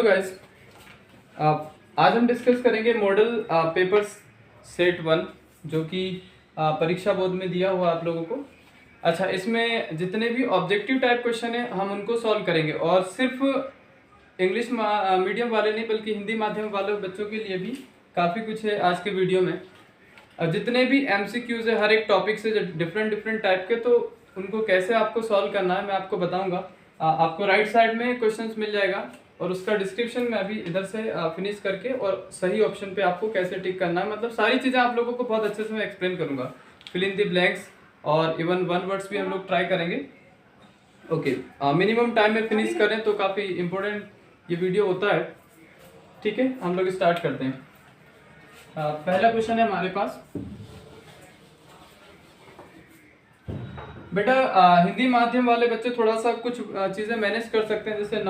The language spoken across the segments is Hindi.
हेलो गाइस, आज हम डिस्कस करेंगे मॉडल पेपर सेट 1 जो कि परीक्षा बोर्ड में दिया हुआ आप लोगों को। अच्छा, इसमें जितने भी ऑब्जेक्टिव टाइप क्वेश्चन है हम उनको सॉल्व करेंगे और सिर्फ इंग्लिश मीडियम वाले नहीं बल्कि हिंदी माध्यम वाले बच्चों के लिए भी काफ़ी कुछ है आज के वीडियो में। जितने भी MCQs है हर एक टॉपिक से डिफरेंट टाइप के, तो उनको कैसे आपको सॉल्व करना है मैं आपको बताऊंगा। आपको राइट साइड में क्वेश्चंस मिल जाएगा और उसका डिस्क्रिप्शन में अभी इधर से फिनिश करके और सही ऑप्शन पे आपको कैसे टिक करना है, मतलब सारी चीज़ें आप लोगों को बहुत अच्छे से मैं एक्सप्लेन करूंगा। फिल इन द ब्लैंक्स और इवन वन वर्ड्स भी हम लोग ट्राई करेंगे। ओके, मिनिमम टाइम में फिनिश करें तो काफ़ी इंपॉर्टेंट ये वीडियो होता है। ठीक है, हम लोग स्टार्ट करते हैं। पहला क्वेश्चन है हमारे पास। बेटा हिंदी माध्यम वाले बच्चे थोड़ा सा कुछ चीज़ें मैनेज कर सकते हैं, जैसे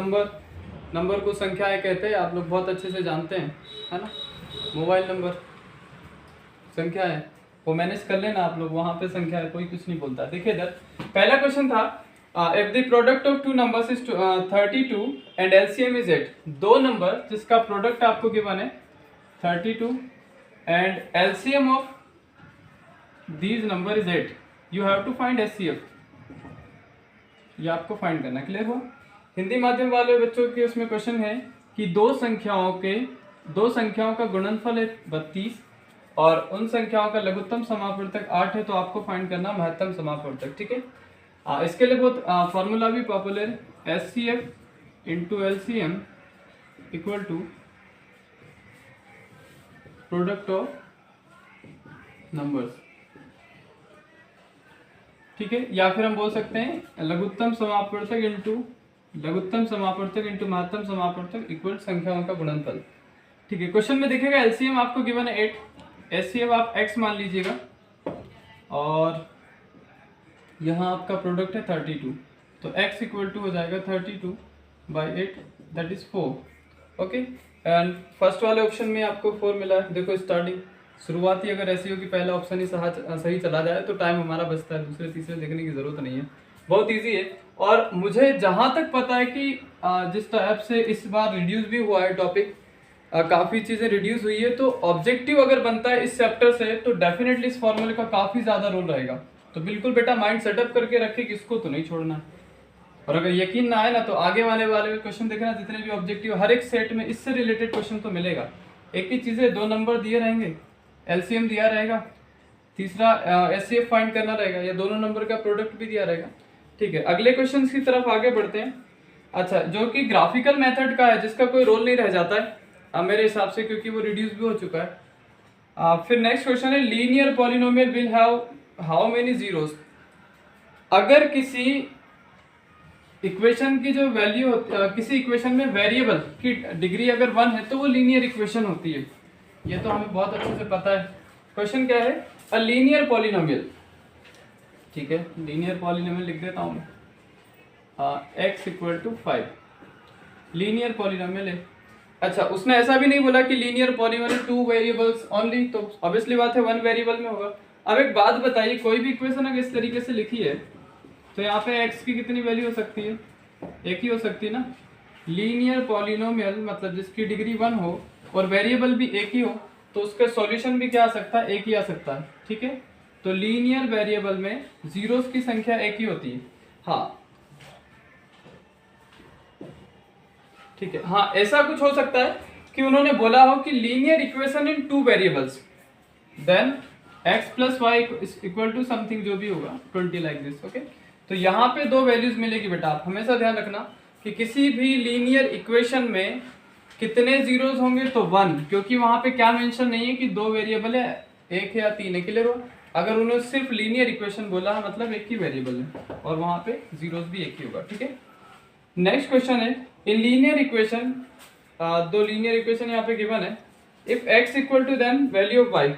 नंबर को संख्याएं कहते हैं, आप लोग बहुत अच्छे से जानते हैं, है ना। मोबाइल नंबर संख्या है वो मैनेज कर लेना आप लोग, वहाँ पे संख्या है, कोई कुछ नहीं बोलता। देखिए इधर पहला क्वेश्चन था, if the product of two numbers is 32 and LCM is 8। दो नंबर जिसका प्रोडक्ट आपको गिवन है 32 and LCM of these number is 8, you have to find HCF। ये आपको फाइंड करना, क्लियर हो। हिंदी माध्यम वाले बच्चों के उसमें क्वेश्चन है कि दो संख्याओं का गुणनफल है 32 और उन संख्याओं का लघुत्तम समापवर्तक 8 है, तो आपको फाइंड करना महत्तम समापवर्तक। ठीक है, इसके लिए बहुत फॉर्मूला भी पॉपुलर है, HCF into LCM equal to product of numbers. ठीक है, या फिर हम बोल सकते हैं लघुत्तम समापवर्तक इंटू महत्तम समापवर्तक इक्वल संख्याओं का गुणनफल। ठीक है, क्वेश्चन में देखिएगा LCM आपको गिवन है 8, HCF आप x मान लीजिएगा और यहाँ आपका प्रोडक्ट है 32, तो x इक्वल टू हो जाएगा 32 by 8 that is 4। Okay, and first वाले ऑप्शन में आपको 4 मिला है। देखो स्टार्टिंग शुरुआती अगर ऐसी हो कि पहला ऑप्शन ही सही चला जाए तो टाइम हमारा बचता है, दूसरे तीसरे देखने की जरूरत नहीं है, बहुत इजी है। और मुझे जहाँ तक पता है कि जिस टाइप से इस बार रिड्यूस भी हुआ है टॉपिक, काफ़ी चीज़ें रिड्यूस हुई है, तो ऑब्जेक्टिव अगर बनता है इस चैप्टर से तो डेफिनेटली इस फॉर्मूले का काफ़ी ज़्यादा रोल रहेगा। तो बिल्कुल बेटा माइंड सेटअप करके रखे कि इसको तो नहीं छोड़ना, और अगर यकीन ना आए ना तो आगे वाले क्वेश्चन देखना, जितने भी ऑब्जेक्टिव हर एक सेट में इससे रिलेटेड क्वेश्चन तो मिलेगा। एक ही चीज़ें, दो नंबर दिए रहेंगे, LCM दिया रहेगा, तीसरा HCF फाइंड करना रहेगा, या दोनों नंबर का प्रोडक्ट भी दिया रहेगा। ठीक है, अगले क्वेश्चन की तरफ आगे बढ़ते हैं। अच्छा, जो कि ग्राफिकल मेथड का है, जिसका कोई रोल नहीं रह जाता है मेरे हिसाब से, क्योंकि वो रिड्यूस भी हो चुका है। फिर नेक्स्ट क्वेश्चन है, linear polynomial will have how many zeros. अगर किसी इक्वेशन की जो वैल्यू किसी इक्वेशन में वेरिएबल की डिग्री अगर 1 है तो वो लीनियर इक्वेशन होती है, ये तो हमें बहुत अच्छे से पता है। क्वेश्चन क्या है, अ लीनियर पॉलिनोमियल। ठीक है, लीनियर पॉलिनोमियल लिख देता हूँ मैं, x equal to 5 linear polynomial है। अच्छा, उसने ऐसा भी नहीं बोला कि लीनियर पॉलिनोमियल 2 वेरिएबल्स ओनली, तो ऑब्वियसली बात है 1 वेरिएबल में होगा। अब एक बात बताइए, कोई भी इक्वेशन अगर इस तरीके से लिखी है तो यहाँ पे x की कितनी वैल्यू हो सकती है, एक ही हो सकती है ना। लीनियर पॉलिनोमियल मतलब जिसकी डिग्री 1 हो और वेरिएबल भी एक ही हो, तो उसका सॉल्यूशन भी क्या आ सकता है, एक ही आ सकता है। ठीक है, तो लीनियर वेरिएबल में जीरोस की संख्या एक ही होती है। हाँ ठीक है, हाँ ऐसा कुछ हो सकता है कि उन्होंने बोला हो कि linear equation in 2 variables, then x plus Y equal to something जो भी होगा 20 लाइक दिस। ओके, तो यहाँ पे 2 वैल्यूज मिलेगी बेटा, आप हमेशा ध्यान रखना कि किसी भी लीनियर इक्वेशन में कितने जीरोस होंगे, तो 1, क्योंकि वहां पे क्या मेंशन नहीं है कि 2 वेरिएबल है, एक है या 3 है, क्लियर हो। अगर उन्होंने सिर्फ लीनियर इक्वेशन बोला मतलब एक ही वेरिएबल है और वहां पे जीरोस भी एक ही होगा। ठीक है, नेक्स्ट क्वेश्चन है, in linear equation, 2 linear equation यहाँ पे गिवन है, if x equal to then value of y।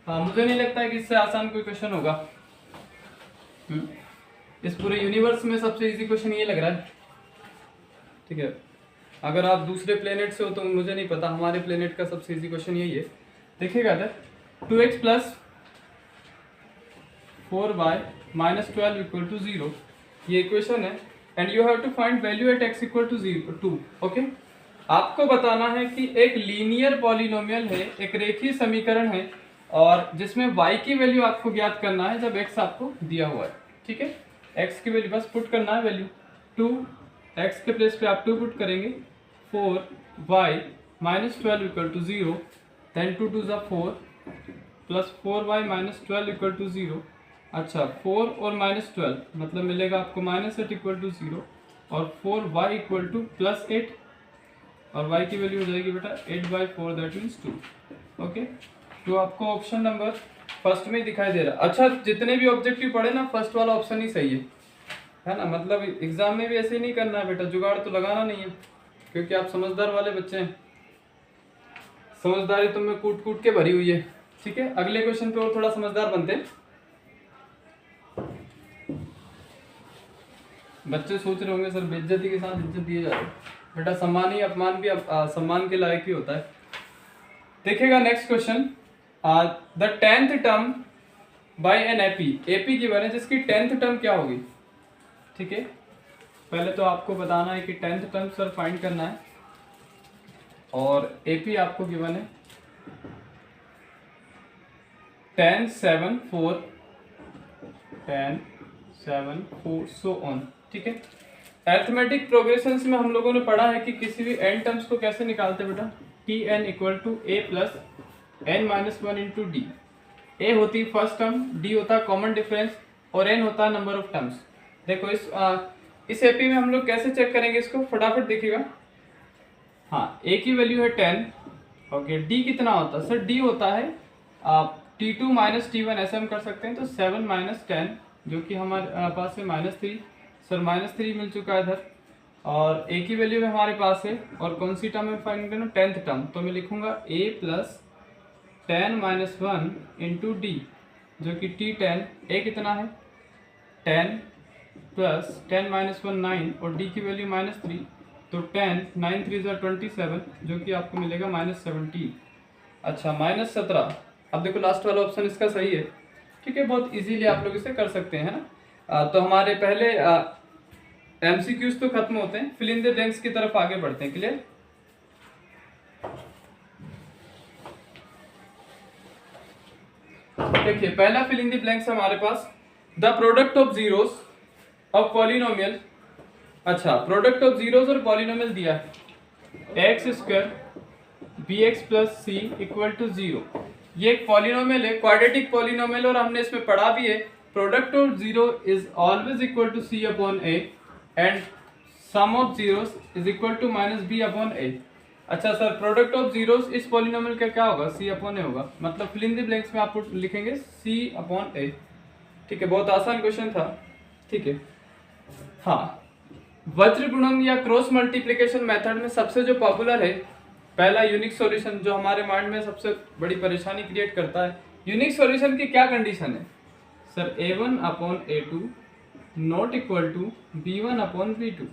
मुझे नहीं लगता है कि इससे आसान कोई क्वेश्चन होगा। इस पूरे यूनिवर्स में सबसे इजी क्वेश्चन ये लग रहा है। ठीक है, अगर आप दूसरे प्लेनेट से हो तो मुझे नहीं पता, हमारे प्लेनेट का सबसे इजी क्वेश्चन यही है। देखिएगा इधर 2x plus 4y minus 12 equal to 0, ये इक्वेशन है, and you have to find value at x equal to 2। Okay, आपको बताना है कि एक लीनियर पॉलिनोमियल है, एक रेखीय समीकरण है, और जिसमें y की वैल्यू आपको ज्ञात करना है जब x आपको दिया हुआ है। ठीक है, x की वैल्यू बस पुट करना है, वैल्यू 2, x के प्लेस पे आप 2 पुट करेंगे, 4y minus 12 equal to 0, then 2 2 ज़ा 4 plus 4y minus 12 equal to 0। अच्छा, 4 और माइनस 12 मतलब मिलेगा आपको -8 इक्वल टू 0, और 4y इक्वल टू +8, और y की वैल्यू हो जाएगी बेटा 8/4 दैट मीन्स 2। ओके, तो आपको ऑप्शन नंबर फर्स्ट में दिखाई दे रहा है। अच्छा, जितने भी ऑब्जेक्टिव पढ़े ना, फर्स्ट वाला ऑप्शन ही सही है ना। मतलब एग्जाम में भी ऐसे ही नहीं करना है बेटा, जुगाड़ तो लगाना नहीं है, क्योंकि आप समझदार वाले बच्चे हैं, समझदारी तुम में कूट कूट के भरी हुई है। ठीक है, अगले क्वेश्चन पे और थोड़ा समझदार बनते हैं। बच्चे सोच रहे होंगे सर बेइज्जती के साथ इज्जत दिए जा रहे हैं। बेटा सम्मान ही अपमान भी सम्मान के लायक ही होता है। देखिएगा next question, the 10th term by an AP की बने जिसकी 10th टर्म क्या होगी। ठीक है, पहले तो आपको बताना है कि 10th टर्म सर फाइंड करना है, और एपी आपको गिवन है 10 7 4 10 7 4 सो ऑन। ठीक है, अरिथमेटिक प्रोग्रेशंस में हम लोगों ने पढ़ा है कि किसी भी n टर्म्स को कैसे निकालते बेटा, t n equal to a plus n minus 1 into d. A होती फर्स्ट टर्म, डी होता कॉमन डिफरेंस, और एन होता नंबर ऑफ टर्म्स। देखो इस एपी में हम लोग कैसे चेक करेंगे इसको, फटाफट देखिएगा। हाँ, ए की वैल्यू है 10, ओके, डी कितना होता है सर, डी होता है T2 माइनस T1, ऐसे हम कर सकते हैं। तो 7 माइनस 10 जो कि हमारे पास है -3, सर -3 मिल चुका है इधर, और ए की वैल्यू हमारे पास है, और कौन सी टर्म है फाइंड करना, 10th टर्म। तो मैं लिखूंगा a plus 10 minus 1 into D, जो कि T10, a कितना है 10 प्लस 10 माइनस 1 9, और डी की वैल्यू -3, तो 10 9 3 27, जो कि आपको मिलेगा -17। अच्छा, -17। अब देखो लास्ट वाला ऑप्शन इसका सही है। ठीक है, बहुत इजीली आप लोग इसे कर सकते हैं ना। तो हमारे पहले एमसीक्यूज तो खत्म होते हैं, फिल इन द ब्लैंक्स की तरफ आगे बढ़ते हैं। क्लियर, देखिए पहला फिल इन द ब्लैंक्स हमारे पास, the product of zeros of polynomial. अच्छा, प्रोडक्ट ऑफ जीरोस और पॉलिनोमियल दिया है x² bx plus c equal to 0। ये एक पॉलिनोमियल है, क्वाड्रेटिक पॉलिनोमियल, और हमने इसमें पढ़ा भी है product of zero is always equal to c upon a, and sum of zeros is equal to minus b upon a. अच्छा सर, प्रोडक्ट ऑफ जीरोस इस पॉलिनोमियल का क्या होगा, सी अपॉन ए होगा, मतलब फिल इन द ब्लैंक्स में आप लिखेंगे सी अपॉन ए। ठीक है, बहुत आसान क्वेश्चन था। ठीक है, हाँ, वज्र गुणन या क्रॉस मल्टीप्लिकेशन मेथड में सबसे जो पॉपुलर है, पहला यूनिक सॉल्यूशन जो हमारे माइंड में सबसे बड़ी परेशानी क्रिएट करता है, यूनिक सॉल्यूशन की क्या कंडीशन है sir, a1 upon a2 not equal to b1 upon b2।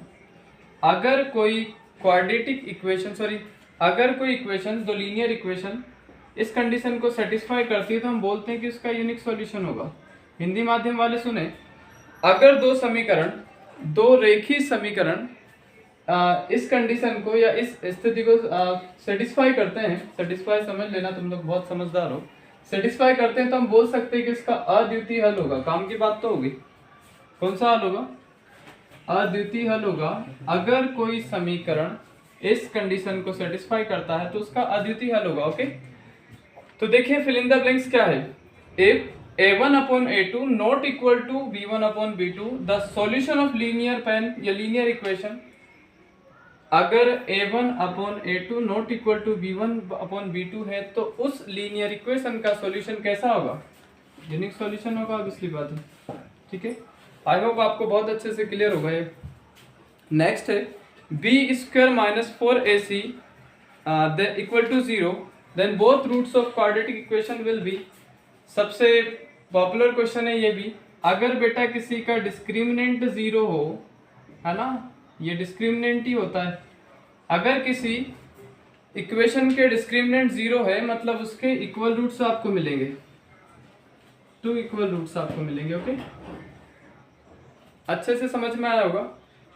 अगर कोई क्वाड्रेटिक इक्वेशन, सॉरी, अगर कोई इक्वेशन, दो लीनियर इक्वेशन इस कंडीशन को सेटिस्फाई करती है तो हम बोलते हैं कि उसका यूनिक सॉल्यूशन होगा। हिंदी माध्यम वाले सुने, अगर दो समीकरण, दो रेखीय समीकरण इस कंडीशन को या इस स्थिति को सेटिस्फाई करते हैं, सेटिस्फाई समझ लेना, तुम लोग बहुत समझदार हो, सेटिस्फाई करते हैं तो हम बोल सकते हैं कि इसका अद्वितीय हल होगा। काम की बात तो होगी, कौन सा हल होगा, अद्वितीय हल होगा। अगर कोई समीकरण इस कंडीशन को सेटिस्फाई करता है तो उसका अद्वितीय हल होगा। ओके, तो देखिए फिल इन द ब्लैंक्स क्या है, if a1 upon a2 not equal to b1 upon b2 the solution of linear pen या लीनियर इक्वेशन। अगर a1 upon a2 not equal to b1 upon b2 है तो उस लीनियर इक्वेशन का सॉल्यूशन कैसा होगा, यूनिक सॉल्यूशन होगा, ऑब्वियसली बात है। ठीक है, आई होप आपको बहुत अच्छे से क्लियर होगा ये। नेक्स्ट है b² minus 4ac equal to 0, then both roots of quadratic equation will be. सबसे पॉपुलर क्वेश्चन है ये भी। अगर बेटा किसी का डिस्क्रिमिनेंट 0 हो, है ना, ये डिस्क्रिमिनेंट ही होता है। अगर किसी इक्वेशन के डिस्क्रिमिनेंट 0 है मतलब उसके इक्वल रूट्स आपको मिलेंगे, 2 इक्वल रूट्स आपको मिलेंगे। ओके, अच्छे से समझ में आया होगा।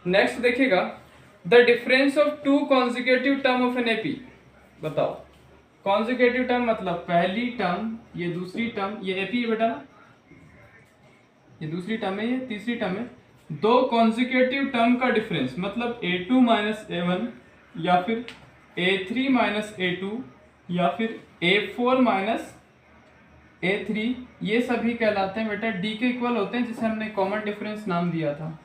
नेक्स्ट देखिएगा, the difference of two consecutive term of an AP. बताओ, कॉन्जिक्यूटिव टर्म मतलब पहली टर्म, ये दूसरी टर्म, ये एपी है बेटा ना, ये दूसरी टर्म है, ये तीसरी टर्म है। दो कॉन्जिक्यूटिव टर्म का डिफरेंस मतलब a2 माइनस a1 या फिर a3 माइनस a2 या फिर a4 माइनस a3, ये सभी कहलाते हैं बेटा डी के इक्वल होते हैं, जिसे हमने कॉमन डिफरेंस नाम दिया था।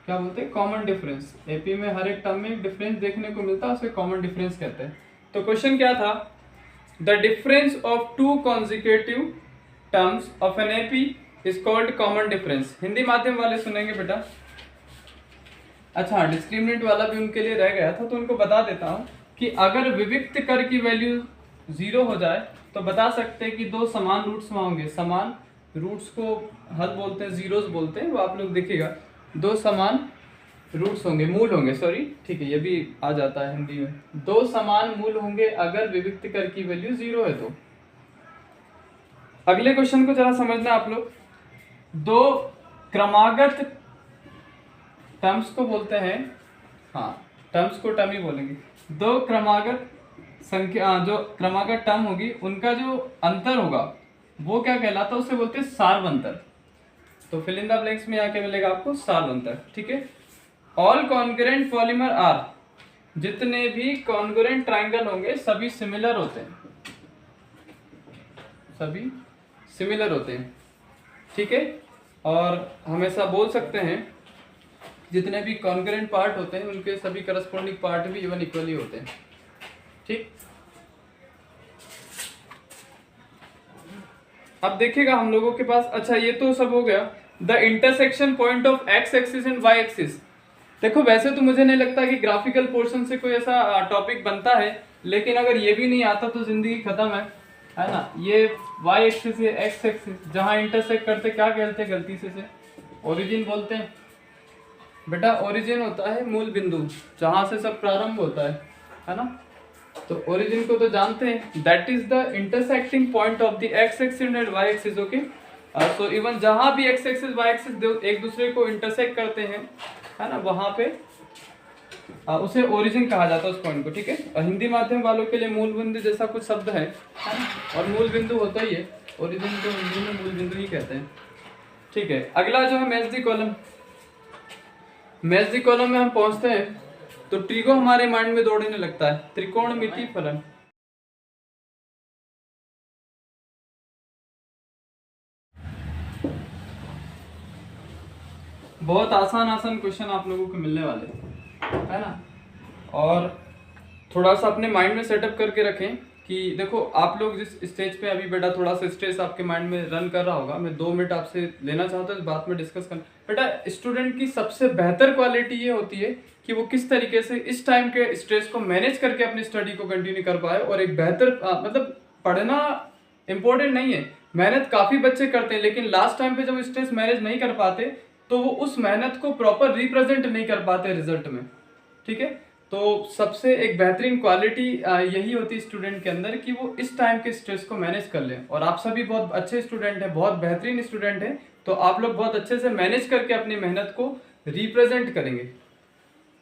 क्या बोलते हैं? Common difference. एपी में हर एक टर्म में एक डिफरेंस देखने को मिलता है, उसे कॉमन डिफरेंस कहते हैं। तो क्वेश्चन क्या था? The difference of two consecutive terms of an AP is called common difference. Hindi माध्यम वाले सुनेंगे बेटा। अच्छा, डिस्क्रिमिनेंट वाला भी उनके लिए रह गया था, तो उनको बता देता हूँ कि अगर विविक्त कर की वैल्यू 0 हो जाए तो बता सकते हैं कि दो समान रूट्स वहाँ होंगे। समान रूट्स को हल बोलते हैं, जीरोस बोलते हैं, वो आप लोग देखिएगा। दो समान रूट्स होंगे, मूल होंगे, सॉरी, ठीक है, ये भी आ जाता है हिंदी में। दो समान मूल होंगे अगर विविक्त कर की वैल्यू 0 है तो। अगले क्वेश्चन को जरा समझना आप लोग। दो क्रमागत टर्म्स को बोलते हैं, हाँ टर्म्स को टर्म ही बोलेंगे। दो क्रमागत संख्या, जो क्रमागत टर्म होगी उनका जो अंतर होगा वो क्या कहलाता है? उसे बोलते हैं सार्व अंतर। तो फिल इन द ब्लैंक्स में आके मिलेगा आपको सार्व अंतर, ठीक है। ऑल कॉन्ग्रुएंट पॉलीमर आर, जितने भी कॉन्ग्रुएंट ट्राइंगल होंगे सभी सिमिलर होते हैं, सभी सिमिलर होते हैं, ठीक है। और हमेशा बोल सकते हैं जितने भी कॉन्ग्रुएंट पार्ट होते हैं उनके सभी करस्पॉन्डिंग पार्ट भी इवन इक्वली होते हैं, ठीक। अब देखिएगा हम लोगों के पास, अच्छा ये तो सब हो गया। The intersection point of X axis and Y axis. देखो वैसे तो मुझे नहीं लगता कि ग्राफिकल पोर्शन से कोई ऐसा टॉपिक बनता है, लेकिन अगर ये भी नहीं आता तो जिंदगी खत्म है ना। ये वाई एक्सिस है, एक्स एक्सिस, जहाँ इंटरसेक्ट करते क्या कहते हैं गलती से ओरिजिन बोलते हैं बेटा। ओरिजिन होता है मूल बिंदु, जहाँ से सब प्रारंभ होता है ना। तो ओरिजिन को तो जानते हैं, that is the intersecting point of the X axis and Y axis, okay. So even जहां भी एक्स एक्सिस वाई एक्सिस एक दूसरे को इंटरसेक्ट करते हैं, है ना, वहां पे उसे ओरिजिन कहा जाता है उस पॉइंट को, ठीक है। और हिंदी माध्यम वालों के लिए मूल बिंदु जैसा कुछ शब्द है ना, और मूल बिंदु होता ही है, ओरिजिन को हिंदी में मूल बिंदु ही कहते हैं, ठीक है। अगला जो है match the column. Match the column में हम पहुंचते हैं तो ट्रिगो हमारे माइंड में दौड़ने लगता है, त्रिकोणमिति फलन। बहुत आसान क्वेश्चन आप लोगों को मिलने वाले है ना। और थोड़ा सा अपने माइंड में सेटअप करके रखें कि देखो आप लोग जिस स्टेज पे अभी बेटा, थोड़ा सा स्ट्रेस आपके माइंड में रन कर रहा होगा। मैं 2 मिनट आपसे लेना चाहता हूँ इस बात में डिस्कस करना। बेटा स्टूडेंट की सबसे बेहतर क्वालिटी ये होती है कि वो किस तरीके से इस टाइम के स्ट्रेस को मैनेज करके अपनी स्टडी को कंटिन्यू कर पाए। और एक बेहतर मतलब पढ़ना इम्पोर्टेंट नहीं है, मेहनत काफ़ी बच्चे करते हैं, लेकिन लास्ट टाइम पे जब स्ट्रेस मैनेज नहीं कर पाते तो वो उस मेहनत को प्रॉपर रिप्रेजेंट नहीं कर पाते रिजल्ट में, ठीक है। तो सबसे एक बेहतरीन क्वालिटी यही होती है स्टूडेंट के अंदर कि वो इस टाइम के स्ट्रेस को मैनेज कर ले। और आप सभी बहुत अच्छे स्टूडेंट हैं, बहुत बेहतरीन स्टूडेंट हैं, तो आप लोग बहुत अच्छे से मैनेज करके अपनी मेहनत को रिप्रेजेंट करेंगे।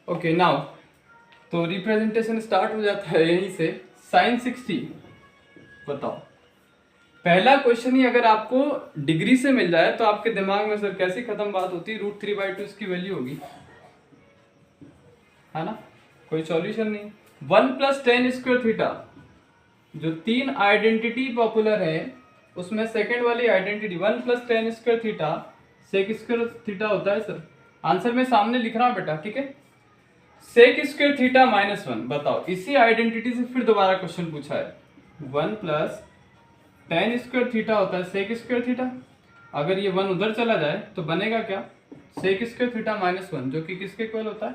ओके नाउ तो रिप्रेजेंटेशन स्टार्ट हो जाता है यहीं से। साइन 60 बताओ, पहला क्वेश्चन ही अगर आपको डिग्री से मिल जाए तो आपके दिमाग में सर कैसी खत्म बात होती है, √3/2 इसकी वैल्यू होगी, है ना, कोई सॉल्यूशन नहीं। 1 + tan स्क्वायर थीटा, जो 3 आइडेंटिटी पॉपुलर है उसमें सेकंड वाली identity 1 + tan square theta sec square theta होता है सर। आंसर में सामने लिख रहा हूं बेटा, ठीक है। सेक स्क्वायर थीटा -1 बताओ, इसी आइडेंटिटी से फिर दोबारा क्वेश्चन पूछा है। 1 + tan स्क्वायर थीटा होता है सेक स्क्वायर थीटा, अगर ये 1 उधर चला जाए तो बनेगा क्या, सेक स्क्वायर थीटा -1, जो कि किसके इक्वल होता है,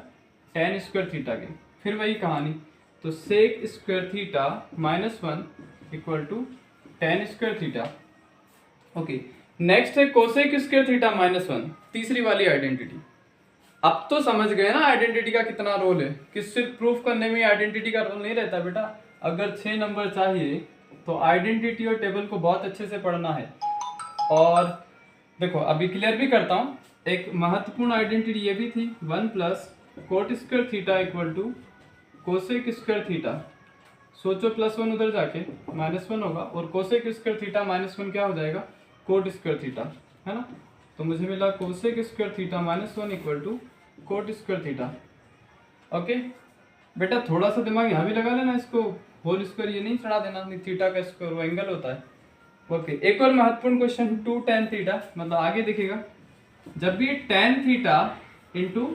tan स्क्वायर थीटा के। फिर वही कहानी, तो sec square theta -1 = tan square theta. Okay next है कोसेक स्क्वायर थीटा -1, तीसरी वाली आइडेंटिटी। अब तो समझ गए ना आइडेंटिटी का कितना रोल है, कि सिर्फ प्रूफ करने में आइडेंटिटी का रोल नहीं रहता बेटा। अगर 6 नंबर चाहिए तो आइडेंटिटी और टेबल को बहुत अच्छे से पढ़ना है। और देखो अभी क्लियर भी करता हूँ, एक महत्वपूर्ण आइडेंटिटी ये भी थी 1 + cot square theta equal to cosec square theta, सोचो +1 उधर जाके -1 होगा, और कोसेक स्क्वायर थीटा -1 क्या हो जाएगा, कोट स्क्वायर थीटा, है ना। तो मुझे मिला cosec square theta -1 equal to cot square theta. Okay बेटा, थोड़ा सा दिमाग यहाँ भी लगा लेना, इसको होल स्क्वायर ये नहीं चढ़ा देना, नहीं थीटा का स्क्वायर वो एंगल होता है। ओके, एक और महत्वपूर्ण क्वेश्चन, 2 tan थीटा, मतलब आगे दिखेगा जब भी tan theta into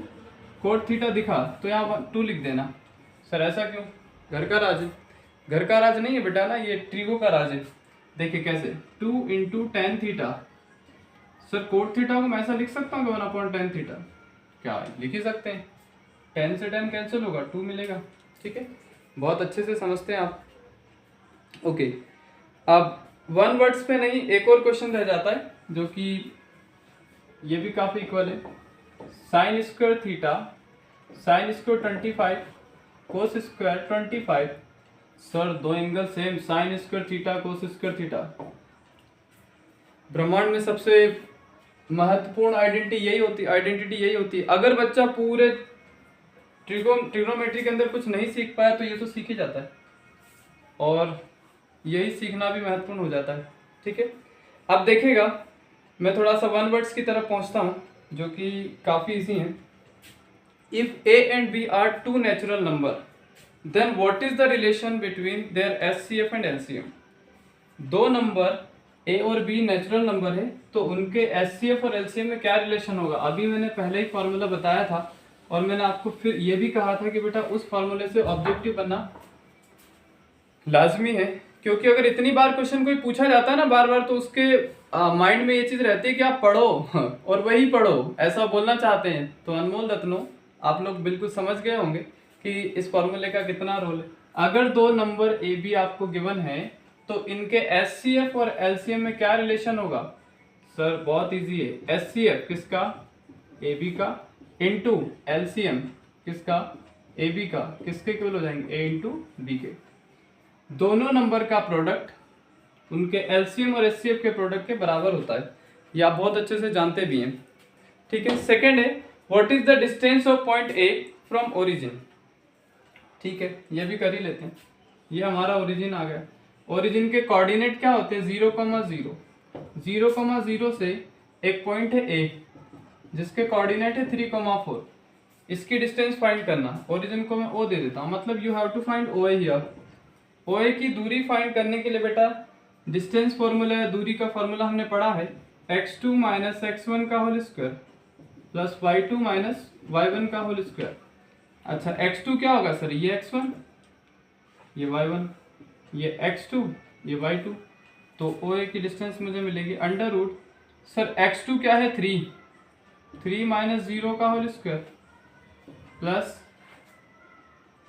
cot theta दिखा तो यहाँ 2 लिख देना। सर ऐसा क्यों, घर का राज है? घर का राज नहीं है बेटा ना, ये ट्रिगो का राज है। देखिए कैसे, 2 into tan theta. Sir cot theta को मैं ऐसा लिख सकता हूँ 1/tan थीटा, क्या लिख ही सकते हैं, 10 से 10 कैंसिल होगा, 2 मिलेगा। ठीक है, बहुत अच्छे से समझते हैं आप। ओके, अब 1 वर्ड्स पे नहीं, एक और क्वेश्चन रह जाता है जो कि ये भी काफ़ी इक्वल है। Sine square theta, sine square 25, cos square 25। Sir दो angle same, sine square theta cos square theta. ब्रह्मांड में सबसे महत्वपूर्ण आइडेंटिटी यही होती है। अगर बच्चा पूरे ट्रिग्नोमेट्री के अंदर कुछ नहीं सीख पाया तो ये तो सीख ही जाता है, और यही सीखना भी महत्वपूर्ण हो जाता है। ठीक है, अब देखिएगा मैं थोड़ा सा 1 वर्ड्स की तरफ पहुंचता हूं जो कि काफ़ी इजी है। If a and b are 2 natural number, then what is the relation between their HCF and LCM? दो नंबर a और b नेचुरल नंबर है, तो उनके HCF और LCM में क्या रिलेशन होगा। अभी मैंने पहले ही फॉर्मूला बताया था, और मैंने आपको फिर ये भी कहा था कि बेटा उस फॉर्मूले से ऑब्जेक्टिव बनना लाजमी है, क्योंकि अगर इतनी बार क्वेश्चन कोई पूछा जाता है ना बार बार, तो उसके माइंड में ये चीज़ रहती है कि आप पढ़ो और वही पढ़ो, ऐसा बोलना चाहते हैं। तो अनमोल रत्नों, आप लोग बिल्कुल समझ गए होंगे कि इस फॉर्मूले का कितना रोल है। अगर दो नंबर ए बी आपको गिवन है तो इनके एचसीएफ और एलसीएम में क्या रिलेशन होगा। सर बहुत इजी है, एचसीएफ किसका, ए बी का, इंटू एलसीएम किसका, ए बी का, किसके इक्वल हो जाएंगे, ए इंटू बी के। दोनों नंबर का प्रोडक्ट उनके एलसीएम और एचसीएफ के प्रोडक्ट के बराबर होता है, ये आप बहुत अच्छे से जानते भी हैं। ठीक है, सेकंड है what is the distance of point A from origin. ठीक है, ये भी कर ही लेते हैं, ये हमारा ओरिजिन आ गया। ओरिजिन के कोऑर्डिनेट क्या होते हैं, 0,0, 0,0 से एक पॉइंट है ए जिसके कोऑर्डिनेट है 3,4, इसकी डिस्टेंस फाइंड करना। ओरिजिन को मैं ओ दे देता हूँ, मतलब you have to find O A here. O A की दूरी फाइंड करने के लिए बेटा डिस्टेंस फॉर्मूला या दूरी का फॉर्मूला हमने पढ़ा है, x2 माइनस x1 का whole square plus y2 minus y1 का होल स्क्वायर। अच्छा x2 क्या होगा सर, ये x1, ये y1, ये x2, ये y2, तो ओ ए की डिस्टेंस मुझे मिलेगी अंडर रूट, सर x2 क्या है 3 माइनस 0 का whole square plus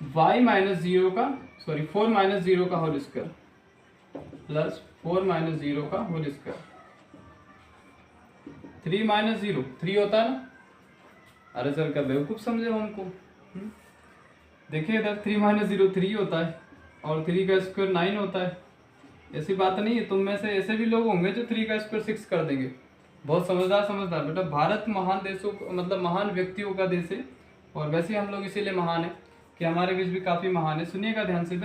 y minus 0 का, सॉरी 4 माइनस 0 का होल स्क्वायर प्लस 4 माइनस 0 का होल स्क्वायर। 3 माइनस 0 3 होता है ना, अरे सर क्या बेवकूफ़ समझे हो हमको। देखिए इधर 3 माइनस 0 3 होता है और 3 का स्क्वायर 9 होता है। ऐसी बात नहीं है, तुम में से ऐसे भी लोग होंगे जो 3 का स्क्वायर 6 कर देंगे। बहुत समझदार बेटा। भारत महान देशों मतलब महान व्यक्तियों का देश है, और वैसे हम लोग इसीलिए महान है कि हमारे बीच भी काफ़ी महान है। सुनिएगा ध्यान से,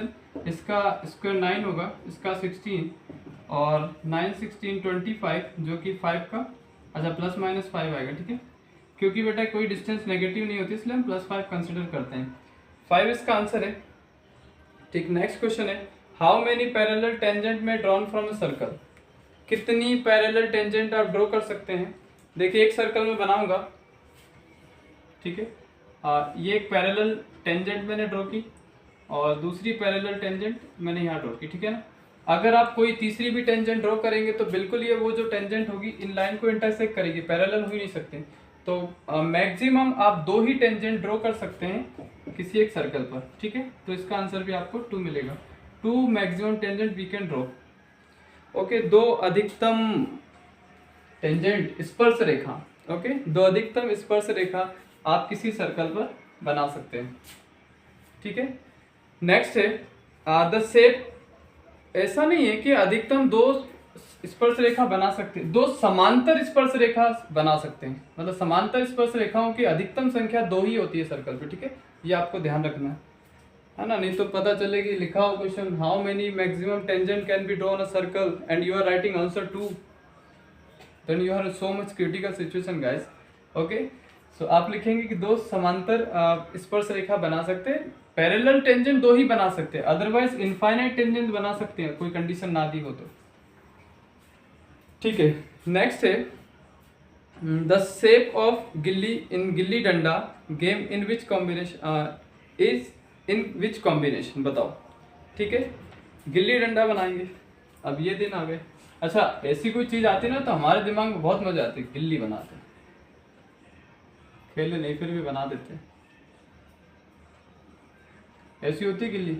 इसका स्क्वायर 9 होगा, इसका 16, और 9 16 25 जो कि 5 का, अच्छा प्लस माइनस 5 आएगा। ठीक है, क्योंकि बेटा कोई डिस्टेंस नेगेटिव नहीं होती इसलिए हम +5 कंसिडर करते हैं। 5 इसका आंसर है। ठीक, नेक्स्ट क्वेश्चन है हाउ मेनी पैरेलल टेंजेंट में ड्रॉन फ्रॉम अ सर्कल। कितनी पैरेलल टेंजेंट आप ड्रॉ कर सकते हैं। देखिए एक सर्कल में बनाऊंगा, ठीक है, ये एक पैरेलल टेंजेंट मैंने ड्रॉ की और दूसरी पैरेलल टेंजेंट मैंने यहाँ ड्रॉ की। ठीक है ना, अगर आप कोई तीसरी भी टेंजेंट ड्रॉ करेंगे तो बिल्कुल ये वो जो टेंजेंट होगी इन लाइन को इंटरसेक्ट करेगी, पैरेलल हो ही नहीं सकते। तो मैक्सिमम आप 2 ही टेंजेंट ड्रॉ कर सकते हैं किसी एक सर्कल पर। ठीक है, तो इसका आंसर भी आपको 2 मिलेगा। 2 maximum tangent we can draw. Okay, 2 अधिकतम टेंजेंट स्पर्श रेखा, ओके 2 अधिकतम स्पर्श रेखा आप किसी सर्कल पर बना सकते हैं। ठीक है, नेक्स्ट है द शेप। ऐसा नहीं है कि अधिकतम 2 स्पर्श रेखा बना सकते हैं, दो समांतर स्पर्श रेखा बना सकते हैं। मतलब समांतर स्पर्श रेखाओं की अधिकतम संख्या 2 ही होती है सर्कल पे, ठीक है, ये आपको ध्यान रखना है ना। नहीं तो पता चले कि लिखा हो question how many maximum tangent can be drawn a circle and you are writing answer 2, then you are so much critical situation guys. Okay, so आप लिखेंगे कि दो समांतर स्पर्श रेखा बना सकते हैं, पैरेलल टेंजेंट 2 ही बना सकते हैं, अदरवाइज इनफाइनाइट टेंजेंट बना सकते हैं, कोई कंडीशन ना दी हो तो, ठीक है। नेक्स्ट है द शेप ऑफ गिल्ली इन gilli danda game in which combination is in which combination, बताओ, ठीक है। गिल्ली डंडा बनाएंगे, अब ये दिन आ गए। अच्छा, ऐसी कोई चीज आती है ना तो हमारे दिमाग में बहुत मजा आती है, गिल्ली बनाते हैं, खेले नहीं फिर भी बना देते हैं। ऐसी होती है गिल्ली।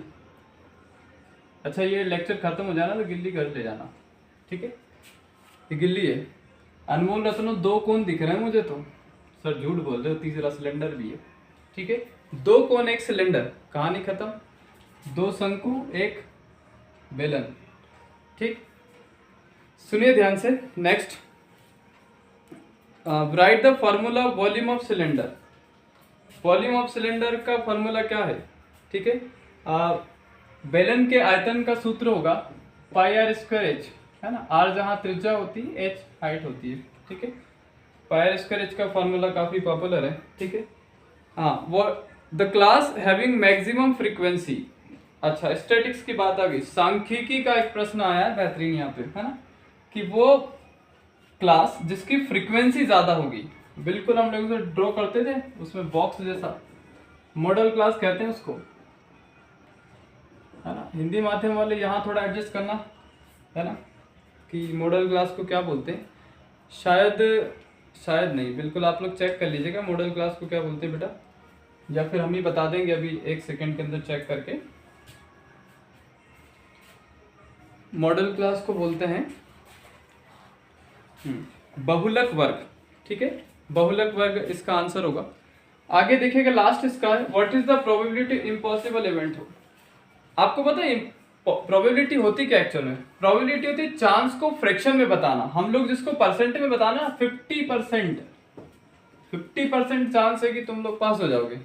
अच्छा, ये लेक्चर खत्म हो जाना तो गिल्ली घर ले जाना, ठीक है। ये गिल्ली है। अनमोल रत्नों 2 कोन दिख रहे हैं मुझे तो, सर झूठ बोल रहे हो, तीसरा सिलेंडर भी है, ठीक है। 2 कोन 1 सिलेंडर, कहानी खत्म। 2 शंकु 1 बेलन, ठीक। सुनिए ध्यान से। Next, right the formula volume of cylinder. Volume of cylinder का फॉर्मूला क्या है, ठीक है। बेलन के आयतन का सूत्र होगा पाई आर स्क्वायर एच, है ना। आर जहाँ त्रिज्या होती है, एच हाइट होती है, ठीक है। पाई आर स्क्वायर एच का फॉर्मूला काफी पॉपुलर है, ठीक है। हाँ, वो the class having maximum frequency. अच्छा, स्टैटिक्स की बात आ गई। सांख्यिकी का एक प्रश्न आया है बेहतरीन यहाँ पे, है ना, कि वो क्लास जिसकी फ्रीक्वेंसी ज्यादा होगी, बिल्कुल हम लोग उसे ड्रॉ करते थे उसमें बॉक्स जैसा, मॉडल क्लास कहते हैं उसको, है ना। हिंदी माध्यम वाले यहाँ थोड़ा एडजस्ट करना, है ना, कि मॉडल क्लास को क्या बोलते हैं। शायद नहीं, बिल्कुल आप लोग चेक कर लीजिएगा मॉडल क्लास को क्या बोलते हैं बेटा, या फिर हम ही बता देंगे अभी 1 सेकंड के अंदर चेक करके। मॉडल क्लास को बोलते हैं बहुलक वर्ग, ठीक है। बहुलक वर्ग इसका आंसर होगा। आगे देखिएगा लास्ट इसका है, what is the probability impossible event हो। आपको पता है प्रोबेबिलिटी होती क्या एक्चुअल में? प्रोबेबिलिटी होती है चांस को फ्रैक्शन में बताना। हम लोग जिसको परसेंट में बताना, 50% चांस है कि तुम लोग पास हो जाओगे,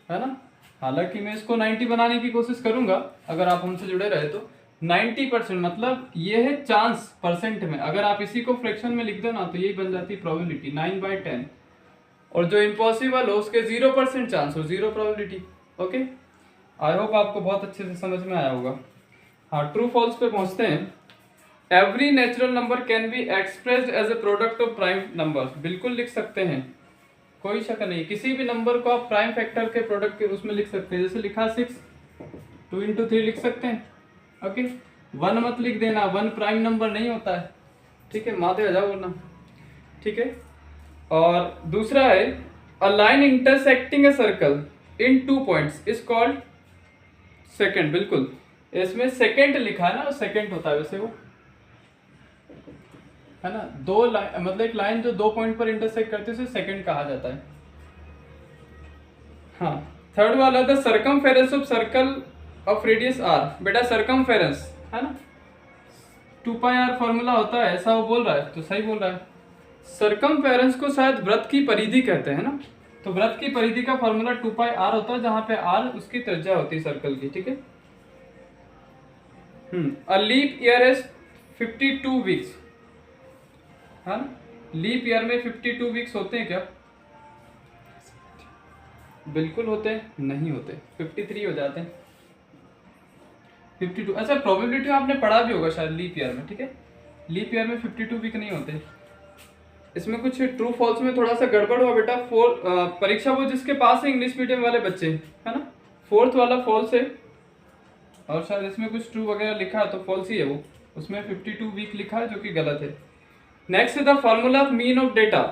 है ना। हालांकि मैं इसको 90 बनाने की कोशिश करूंगा अगर आप हमसे जुड़े रहे तो। 90% मतलब ये है चांस परसेंट में, अगर आप इसी को फ्रैक्शन में लिख दो ना तो यही बन जाती है प्रोबेबिलिटी 9/10। और जो इम्पॉसिबल हो उसके 0% चांस हो, 0 प्रोबेबिलिटी। ओके, आई होप आपको बहुत अच्छे से समझ में आया होगा। हाँ, ट्रू फॉल्स पे पहुंचते हैं। Every natural number can be expressed as a product of prime number, बिल्कुल लिख सकते हैं, कोई शक नहीं। किसी भी नंबर को आप प्राइम फैक्टर के प्रोडक्ट के उसमें लिख सकते हैं, जैसे लिखा 6, 2 × 3 लिख सकते हैं। ओके, 1 मत लिख देना, 1 प्राइम नंबर नहीं होता है, ठीक है, माथे आ जाओ वरना, ठीक है। और दूसरा है a line intersecting a circle in 2 points is called second, बिल्कुल इसमें सेकेंड लिखा है ना, सेकेंड होता है वैसे वो, है ना। 2 लाइन मतलब एक लाइन जो 2 पॉइंट पर इंटरसेक्ट करते हैं उसे सेकेंड कहा जाता है। हाँ, थर्ड वाला the circumference of circle of radius R. बेटा सर्कमफेरेंस है ना, 2πr फॉर्मूला होता है, ऐसा वो बोल रहा है तो सही बोल रहा है। सर्कमफेरेंस को शायद वृत्त की परिधि कहते हैं ना, तो वृत्त की परिधि का फॉर्मूला 2πr होता है, जहां पे r उसकी त्रिज्या होती है सर्कल की, ठीक है। A leap year is 52 weeks, है ना। लीप ईयर में 52 वीक्स होते हैं क्या? बिल्कुल होते हैं, नहीं होते, 53 हो जाते हैं, 52। अच्छा, प्रोबेबिलिटी आपने पढ़ा भी होगा शायद लीप ईयर में, ठीक है। लीप ईयर में 52 वीक नहीं होते। इसमें कुछ ट्रू फॉल्स में थोड़ा सा गड़बड़ हुआ बेटा। परीक्षा वो जिसके पास है इंग्लिश मीडियम वाले बच्चे, है ना, 4th वाला फॉल्स है, और शायद इसमें कुछ ट्रू वगैरह लिखा है तो फॉल्स ही है वो, उसमें 52 वीक लिखा है जो कि गलत है। नेक्स्ट है the formula of mean of data,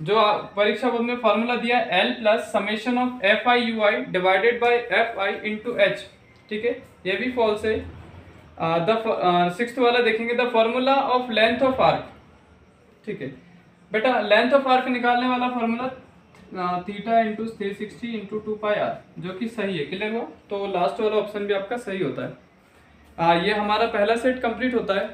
जो परीक्षा बोर्ड में फॉर्मूला दिया L plus summation of FI/UI divided by FI into H, ठीक है, ये भी फॉल्स है। द 6th वाला देखेंगे the formula of length of arc, ठीक है बेटा। लेंथ ऑफ आर्क निकालने वाला formula theta into 360 into 2πr, जो कि सही है, क्लियर हुआ। तो लास्ट वाला ऑप्शन भी आपका सही होता है। ये हमारा पहला सेट कंप्लीट होता है।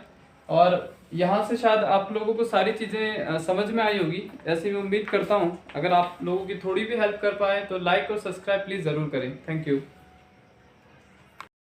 और यहाँ से शायद आप लोगों को सारी चीज़ें समझ में आई होगी, ऐसी मैं उम्मीद करता हूँ। अगर आप लोगों की थोड़ी भी हेल्प कर पाए तो लाइक और सब्सक्राइब प्लीज़ ज़रूर करें। Thank you.